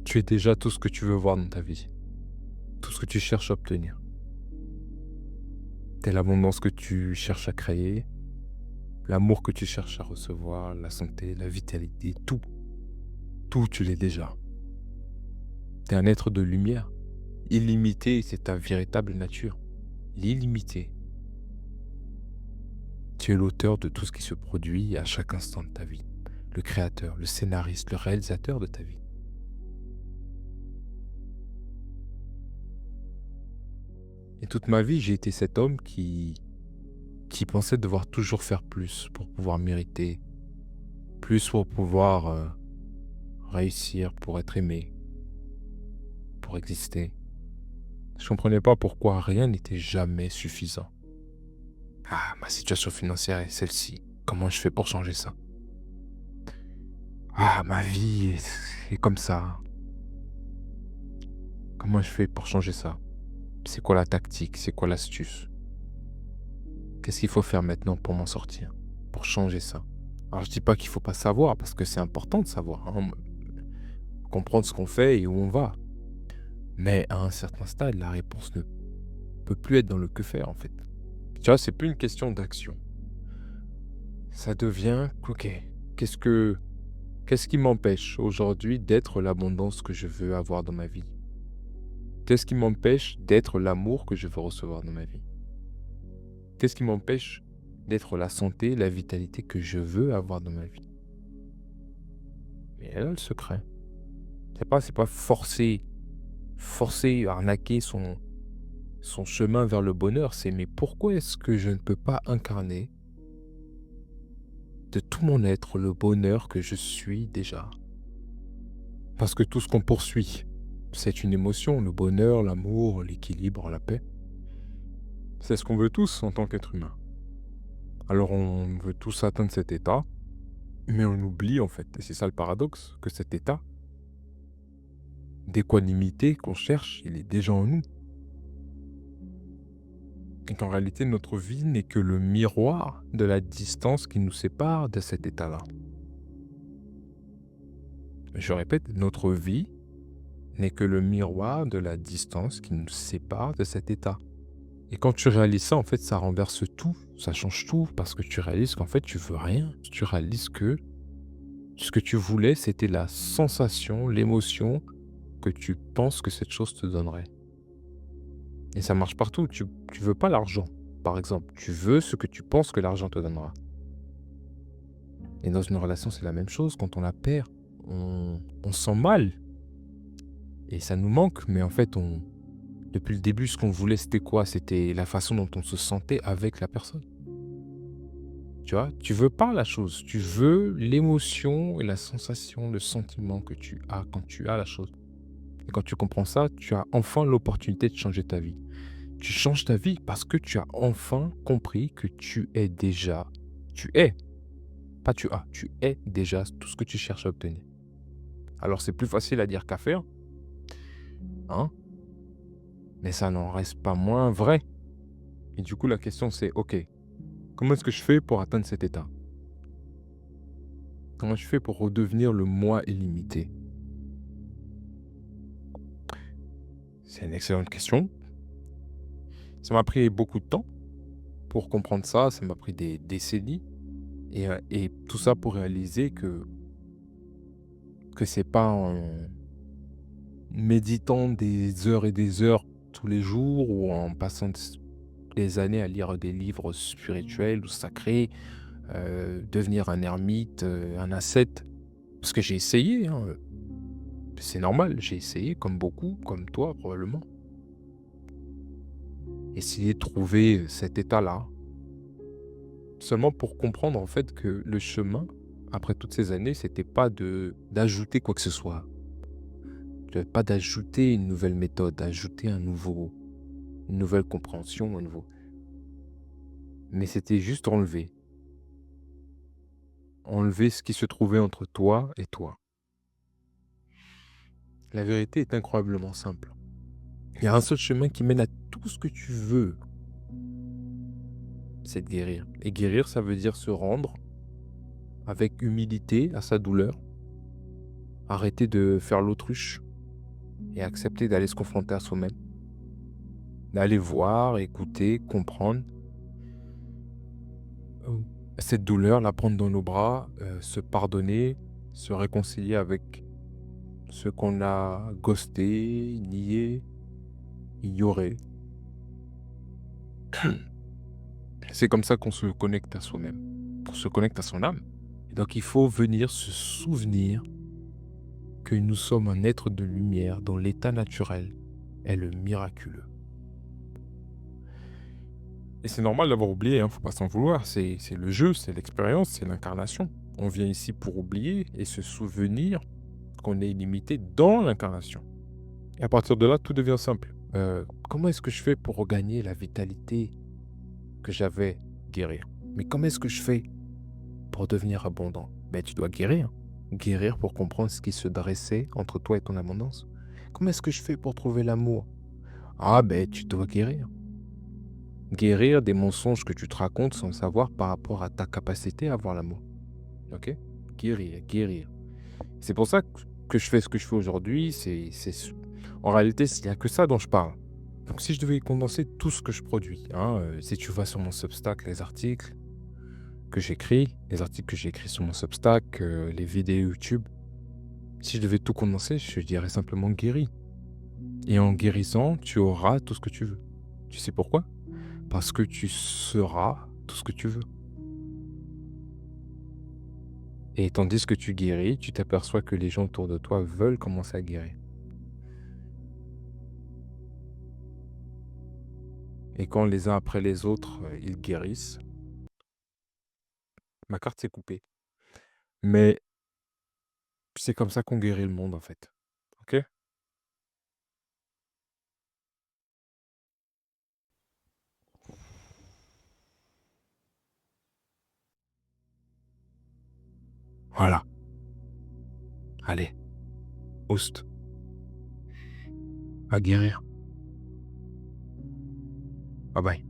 Tu es déjà tout ce que tu veux voir dans ta vie, tout ce que tu cherches à obtenir. Tu es l'abondance que tu cherches à créer, l'amour que tu cherches à recevoir, la santé, la vitalité, tout. Tout, tu l'es déjà. Tu es un être de lumière. Illimité, c'est ta véritable nature. L'illimité. Tu es l'auteur de tout ce qui se produit à chaque instant de ta vie. Le créateur, le scénariste, le réalisateur de ta vie. Et toute ma vie, j'ai été cet homme qui pensait devoir toujours faire plus pour pouvoir mériter, plus pour pouvoir réussir, pour être aimé, pour exister. Je comprenais pas pourquoi rien n'était jamais suffisant. Ah, ma situation financière est celle-ci. Comment je fais pour changer ça? Ah, ma vie est comme ça. Comment je fais pour changer ça? C'est quoi la tactique? C'est quoi l'astuce? Qu'est-ce qu'il faut faire maintenant pour m'en sortir? Pour changer ça? Alors je dis pas qu'il faut pas savoir, parce que c'est important de savoir, hein, comprendre ce qu'on fait et où on va. Mais à un certain stade, la réponse ne peut plus être dans le que faire, en fait. Tu vois, c'est plus une question d'action. Ça devient, ok, qu'est-ce que, qu'est-ce qui m'empêche aujourd'hui d'être l'abondance que je veux avoir dans ma vie? Qu'est-ce qui m'empêche d'être l'amour que je veux recevoir dans ma vie? Qu'est-ce qui m'empêche d'être la santé, la vitalité que je veux avoir dans ma vie? Mais là, le secret. C'est pas forcer, arnaquer son chemin vers le bonheur. C'est mais pourquoi est-ce que je ne peux pas incarner de tout mon être le bonheur que je suis déjà? Parce que tout ce qu'on poursuit, c'est une émotion, le bonheur, l'amour, l'équilibre, la paix. C'est ce qu'on veut tous en tant qu'être humain. Alors on veut tous atteindre cet état, mais on oublie en fait, et c'est ça le paradoxe, que cet état d'équanimité qu'on cherche, il est déjà en nous. Et qu'en réalité, notre vie n'est que le miroir de la distance qui nous sépare de cet état-là. Je répète, notre vie n'est que le miroir de la distance qui nous sépare de cet état. Et quand tu réalises ça, en fait, ça renverse tout, ça change tout, parce que tu réalises qu'en fait, tu veux rien. Tu réalises que ce que tu voulais, c'était la sensation, l'émotion que tu penses que cette chose te donnerait. Et ça marche partout. Tu veux pas l'argent, par exemple. Tu veux ce que tu penses que l'argent te donnera. Et dans une relation, c'est la même chose. Quand on la perd, on se sent mal. Et ça nous manque. Mais en fait, depuis le début, ce qu'on voulait, c'était quoi? C'était la façon dont on se sentait avec la personne. Tu vois? Tu veux pas la chose. Tu veux l'émotion et la sensation, le sentiment que tu as quand tu as la chose. Et quand tu comprends ça, tu as enfin l'opportunité de changer ta vie. Tu changes ta vie parce que tu as enfin compris que tu es, pas tu es déjà tout ce que tu cherches à obtenir. Alors c'est plus facile à dire qu'à faire, hein, mais ça n'en reste pas moins vrai. Et du coup, la question c'est, ok, comment est-ce que je fais pour atteindre cet état? Comment je fais pour redevenir le moi illimité? C'est une excellente question. Ça m'a pris beaucoup de temps pour comprendre ça, ça m'a pris des décennies. Et tout ça pour réaliser que c'est pas en méditant des heures et des heures tous les jours ou en passant des années à lire des livres spirituels ou sacrés, devenir un ermite, un ascète. Parce que j'ai essayé, hein, c'est normal, j'ai essayé comme beaucoup, comme toi probablement. Essayer de trouver cet état-là, seulement pour comprendre en fait que le chemin, après toutes ces années, c'était pas d'ajouter quoi que ce soit. Pas d'ajouter une nouvelle méthode, d'ajouter une nouvelle compréhension, un nouveau. Mais c'était juste enlever. Enlever ce qui se trouvait entre toi et toi. La vérité est incroyablement simple. Il y a un seul chemin qui mène à tout ce que tu veux, c'est de guérir. Et guérir, ça veut dire se rendre avec humilité à sa douleur, arrêter de faire l'autruche, et accepter d'aller se confronter à soi-même, d'aller voir, écouter, comprendre euh, cette douleur, la prendre dans nos bras, se pardonner, se réconcilier avec ce qu'on a ghosté, nié, ignoré. C'est comme ça qu'on se connecte à soi-même, on se connecte à son âme. Et donc il faut venir se souvenir que nous sommes un être de lumière dont l'état naturel est le miraculeux. Et c'est normal d'avoir oublié, hein, faut pas s'en vouloir. C'est le jeu, c'est l'expérience, c'est l'incarnation. On vient ici pour oublier et se souvenir qu'on est illimité dans l'incarnation. Et à partir de là, tout devient simple. Comment est-ce que je fais pour regagner la vitalité que j'avais, guérir? Mais comment est-ce que je fais pour devenir abondant? Ben, tu dois guérir. Guérir pour comprendre ce qui se dressait entre toi et ton abondance. Comment est-ce que je fais pour trouver l'amour? Ah ben, tu dois guérir. Guérir des mensonges que tu te racontes sans savoir par rapport à ta capacité à avoir l'amour. Ok? Guérir, guérir. C'est pour ça que je fais ce que je fais aujourd'hui. En réalité, il n'y a que ça dont je parle. Donc si je devais condenser tout ce que je produis, hein, si tu vas sur mon Substack, les articles que j'écris, sur mon Substack, les vidéos YouTube, si je devais tout condenser, je dirais simplement guéris. Et en guérissant, tu auras tout ce que tu veux. Tu sais pourquoi? Parce que tu seras tout ce que tu veux. Et tandis que tu guéris, tu t'aperçois que les gens autour de toi veulent commencer à guérir. Et quand les uns après les autres, ils guérissent, ma carte s'est coupée. Mais c'est comme ça qu'on guérit le monde en fait. OK? Voilà. Allez, oust, à guérir. Bye bye.